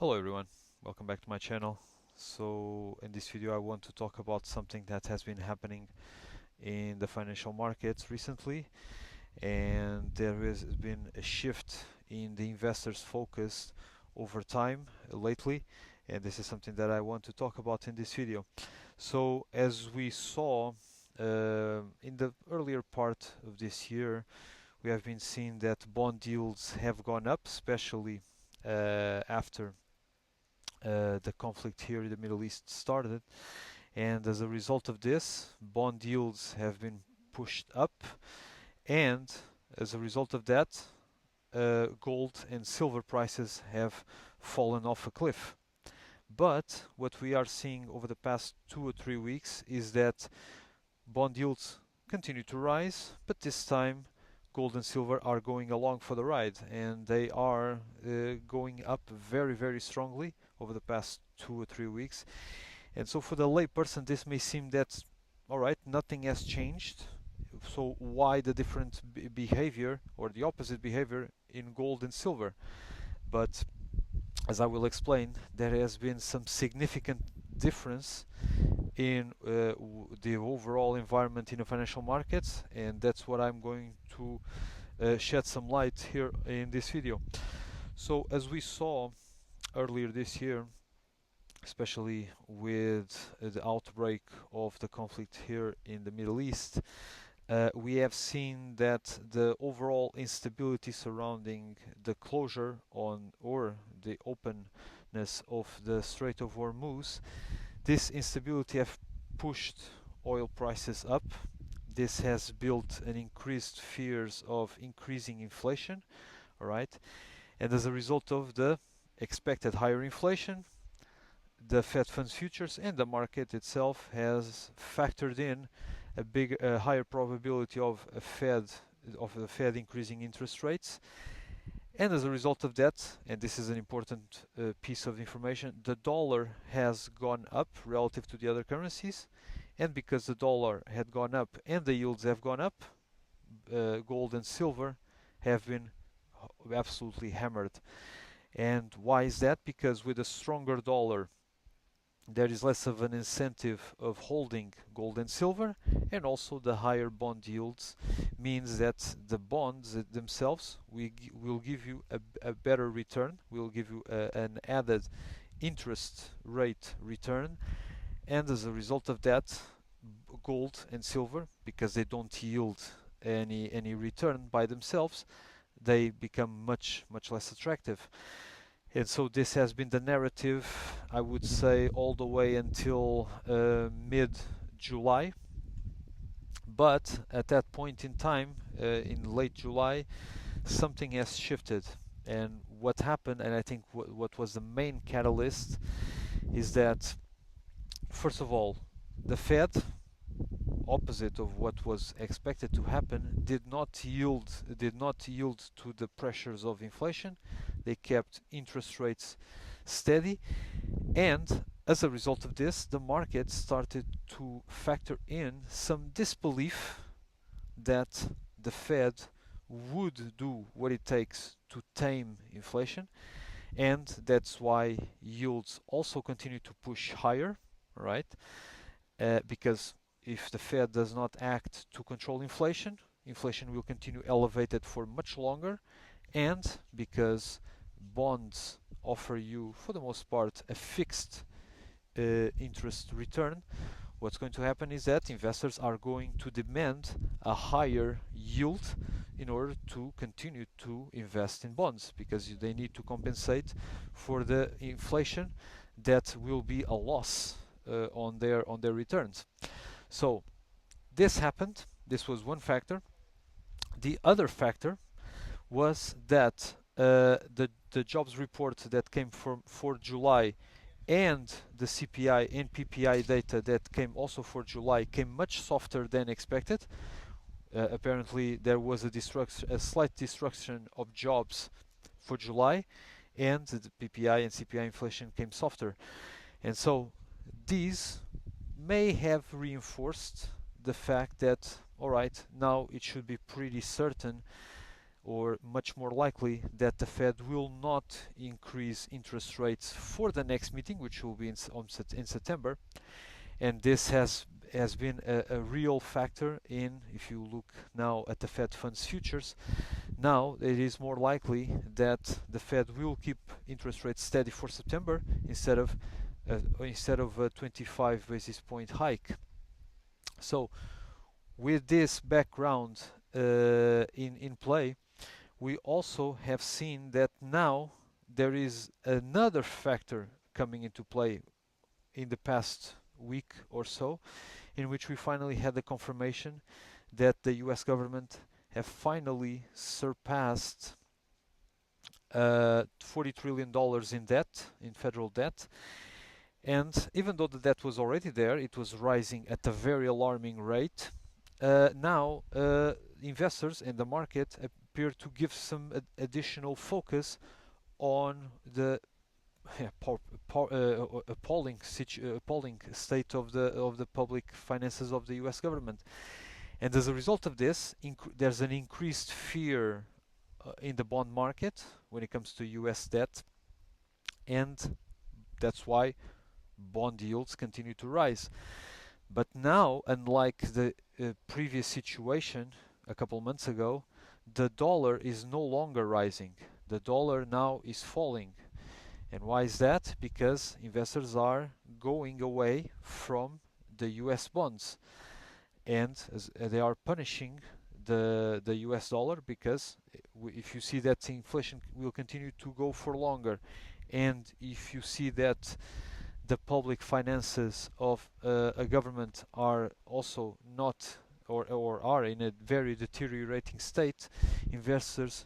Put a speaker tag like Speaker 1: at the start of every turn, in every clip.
Speaker 1: Hello everyone, welcome back to my channel. So in this video I want to talk about something that has been happening in the financial markets recently, and there has been a shift in the investors' focus over time lately, and this is something that I want to talk about in this video. So as we saw in the earlier part of this year, we have been seeing that bond yields have gone up, especially after the conflict here in the Middle East started, and as a result of this, bond yields have been pushed up, and as a result of that, gold and silver prices have fallen off a cliff. But what we are seeing over the past 2 or 3 weeks is that bond yields continue to rise, but this time gold and silver are going along for the ride, and they are going up very, very strongly over the past 2 or 3 weeks. And so, for the layperson, this may seem that, all right, nothing has changed. So, why the different behavior or the opposite behavior in gold and silver? But as I will explain, there has been some significant difference in the overall environment in the financial markets, and that's what I'm going to shed some light here in this video. So, as we saw earlier this year, especially with the outbreak of the conflict here in the Middle East, we have seen that the overall instability surrounding the closure on or the openness of the Strait of Hormuz, this instability have pushed oil prices up. This has built an increased fears of increasing inflation, all right? And as a result of the expected higher inflation, the Fed funds futures and the market itself has factored in a higher probability of the Fed increasing interest rates. And as a result of that, and this is an important piece of information, the dollar has gone up relative to the other currencies. And because the dollar had gone up and the yields have gone up, gold and silver have been absolutely hammered. And why is that? Because with a stronger dollar, there is less of an incentive of holding gold and silver, and also the higher bond yields means that the bonds themselves will give you a better return, will give you an added interest rate return, and as a result of that, gold and silver, because they don't yield any return by themselves, they become much less attractive. And so this has been the narrative, I would say, all the way until mid-July. But at that point in time, in late July, something has shifted. And what happened, and I think what was the main catalyst, is that, first of all, the Fed, opposite of what was expected to happen, did not yield to the pressures of inflation. They kept interest rates steady, and as a result of this, the market started to factor in some disbelief that the Fed would do what it takes to tame inflation, and that's why yields also continue to push higher, right? Because if the Fed does not act to control inflation, inflation will continue elevated for much longer, and because bonds offer you, for the most part, a fixed interest return, what's going to happen is that investors are going to demand a higher yield in order to continue to invest in bonds, because they need to compensate for the inflation that will be a loss on their returns. So this happened. This was one factor. The other factor was that the jobs report that came for July and the CPI and PPI data that came also for July came much softer than expected. Apparently, there was a slight destruction of jobs for July, and the PPI and CPI inflation came softer. And so these may have reinforced the fact that, all right, now it should be pretty certain or much more likely that the Fed will not increase interest rates for the next meeting, which will be in September. And this has been a real factor in, if you look now at the Fed funds futures, now it is more likely that the Fed will keep interest rates steady for September instead of a 25 basis point hike. So with this background in play, we also have seen that now there is another factor coming into play in the past week or so, in which we finally had the confirmation that the US government have finally surpassed $40 trillion in debt, in federal debt. And even though the debt was already there, it was rising at a very alarming rate. Now, investors in the market appear to give some additional focus on the appalling state of the public finances of the U.S. government. And as a result of this, there's an increased fear in the bond market when it comes to U.S. debt, and that's why bond yields continue to rise. But now, unlike the previous situation a couple months ago, the dollar is no longer rising. The dollar now is falling. And why is that? Because investors are going away from the US bonds, and they are punishing the US dollar, because if you see that inflation will continue to go for longer, and if you see that the public finances of a government are also not or are in a very deteriorating state, investors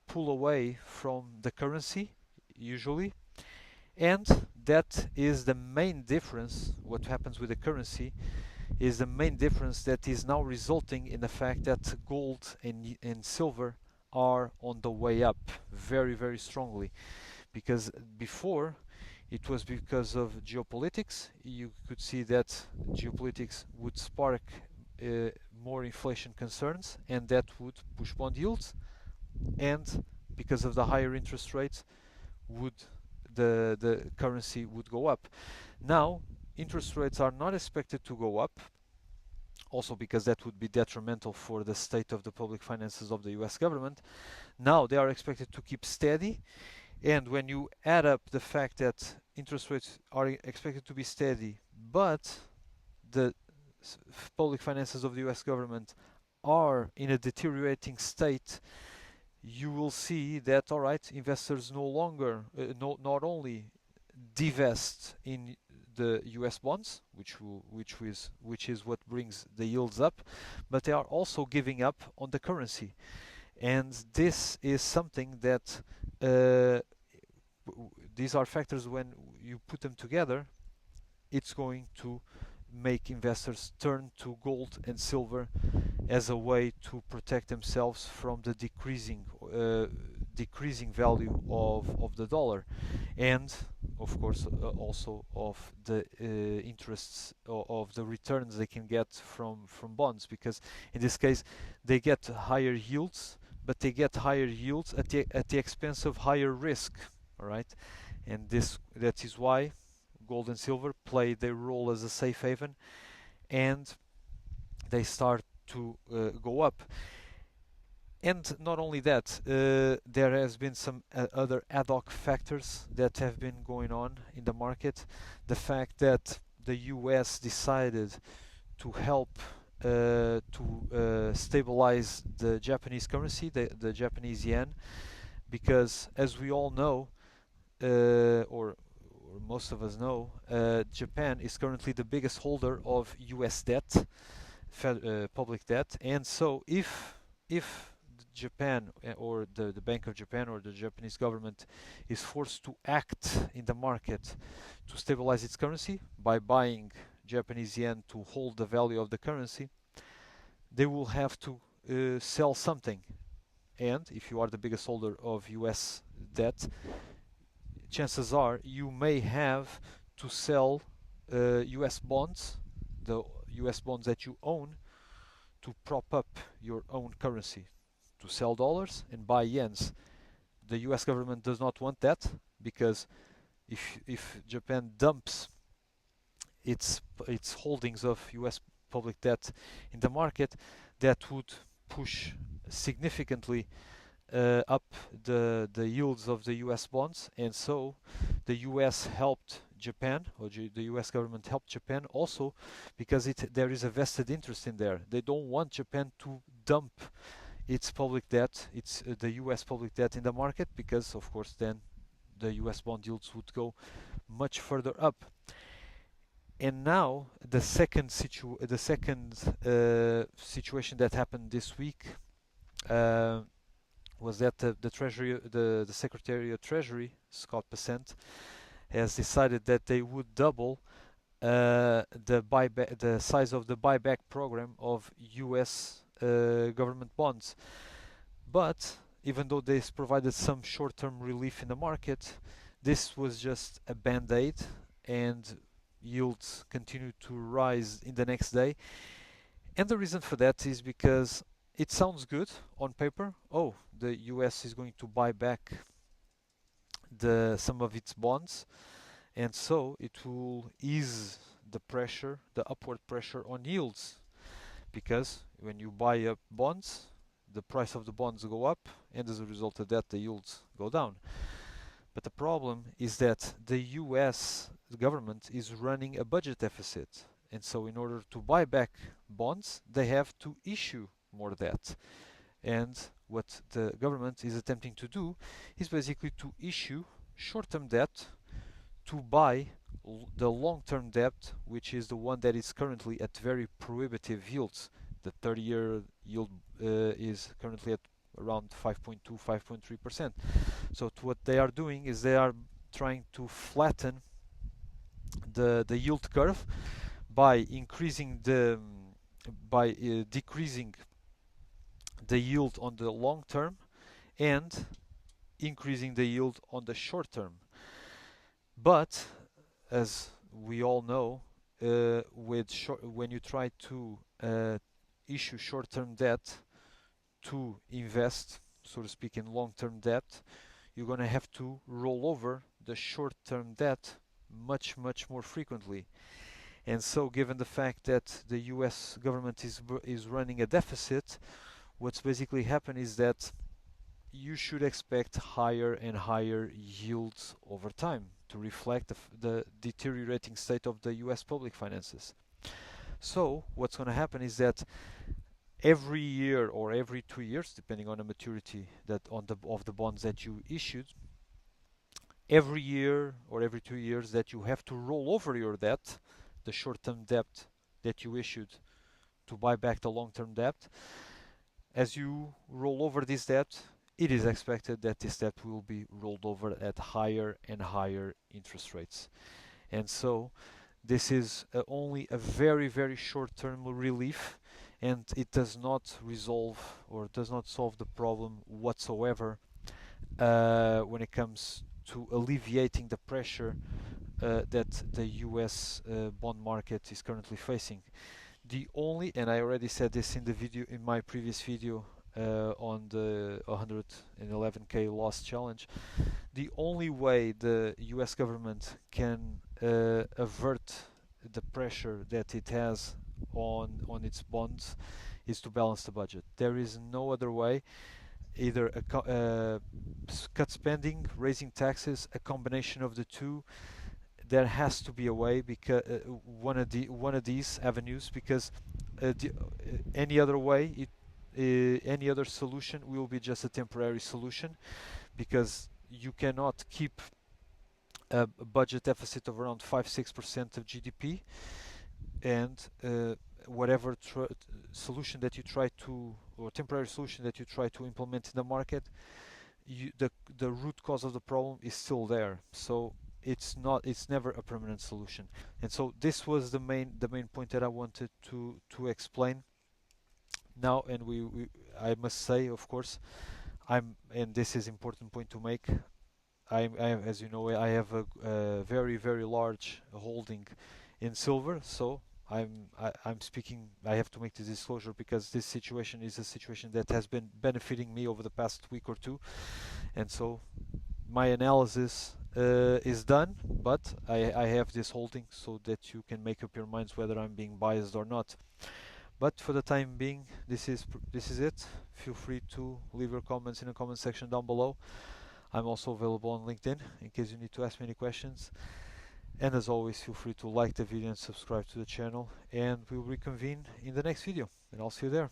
Speaker 1: pull away from the currency usually. And that is the main difference. What happens with the currency is the main difference that is now resulting in the fact that gold and silver are on the way up very, very strongly. Because before, it was because of geopolitics. You could see that geopolitics would spark more inflation concerns, and that would push bond yields. And because of the higher interest rates, the currency would go up. Now, interest rates are not expected to go up, also because that would be detrimental for the state of the public finances of the US government. Now they are expected to keep steady, and when you add up the fact that interest rates are expected to be steady, but the public finances of the US government are in a deteriorating state, you will see that, all right, investors no longer, not only divest in the US bonds, which is what brings the yields up, but they are also giving up on the currency. And this is something that these are factors, when you put them together, it's going to make investors turn to gold and silver as a way to protect themselves from the decreasing value of the dollar, and of course also of the interests of the returns they can get from bonds, because in this case they get higher yields, but they get higher yields at the expense of higher risk. All right, and that is why gold and silver play their role as a safe haven, and they start to go up. And not only that, there has been some other ad hoc factors that have been going on in the market. The fact that the US decided to help to stabilize the Japanese currency, the Japanese yen, because as we all know, or most of us know, Japan is currently the biggest holder of US debt, public debt, and so if Japan or the Bank of Japan or the Japanese government is forced to act in the market to stabilize its currency by buying Japanese yen to hold the value of the currency, they will have to sell something. And if you are the biggest holder of US debt, chances are you may have to sell US bonds, the US bonds that you own, to prop up your own currency, to sell dollars and buy yens. The US government does not want that, because if Japan dumps its holdings of US public debt in the market, that would push significantly up the yields of the US bonds. And so the US helped Japan, or the US government helped Japan also, because there is a vested interest in there. They don't want Japan to dump its public debt, the US public debt in the market, because of course then the US bond yields would go much further up. And now the second situation that happened this week was that the Treasury, the Secretary of Treasury, Scott Bessent, has decided that they would double the size of the buyback program of U.S. Government bonds. But even though this provided some short-term relief in the market, this was just a band-aid, and yields continued to rise in the next day. And the reason for that is because it sounds good on paper. Oh, the US is going to buy back some of its bonds, and so it will ease the pressure, the upward pressure on yields, because when you buy up bonds, the price of the bonds go up, and as a result of that, the yields go down. But the problem is that the US government is running a budget deficit, and so in order to buy back bonds, they have to issue more debt. And what the government is attempting to do is basically to issue short-term debt to buy the long-term debt, which is the one that is currently at very prohibitive yields. The 30-year yield is currently at around 5.2, 5.3%. So what they are doing is they are trying to flatten the yield curve by increasing decreasing the yield on the long term and increasing the yield on the short term. But as we all know, when you try to issue short-term debt to invest, so to speak, in long-term debt, you're going to have to roll over the short-term debt much more frequently. And so given the fact that the US government is running a deficit, what's basically happened is that you should expect higher and higher yields over time to reflect the deteriorating state of the US public finances. So what's going to happen is that every year or every 2 years, depending on the maturity of the bonds that you issued, every year or every 2 years that you have to roll over your debt, the short-term debt that you issued to buy back the long-term debt, as you roll over this debt, it is expected that this debt will be rolled over at higher and higher interest rates. And so this is only a very short-term relief, and it does not resolve or does not solve the problem whatsoever when it comes to alleviating the pressure that the US bond market is currently facing. The only, and I already said this in my previous video on the 111k loss challenge, the only way the US government can avert the pressure that it has on its bonds is to balance the budget. There is no other way. Either cut spending, raising taxes, a combination of the two. There has to be a way, because one of these avenues, because any other way, any other solution will be just a temporary solution, because you cannot keep a budget deficit of around 5-6% of GDP, and whatever solution that you try to, or temporary solution that you try to implement in the market, the root cause of the problem is still there. So it's never a permanent solution. And so this was the main point that I wanted to explain now. And I must say, of course, and this is important point to make, as you know, I have a very large holding in silver, so I'm speaking. I have to make this disclosure because this situation is a situation that has been benefiting me over the past week or two, and so my analysis is done. But I have this holding so that you can make up your minds whether I'm being biased or not. But for the time being, this is it. Feel free to leave your comments in the comment section down below. I'm also available on LinkedIn in case you need to ask me any questions. And as always, feel free to like the video and subscribe to the channel. And we'll reconvene in the next video. And I'll see you there.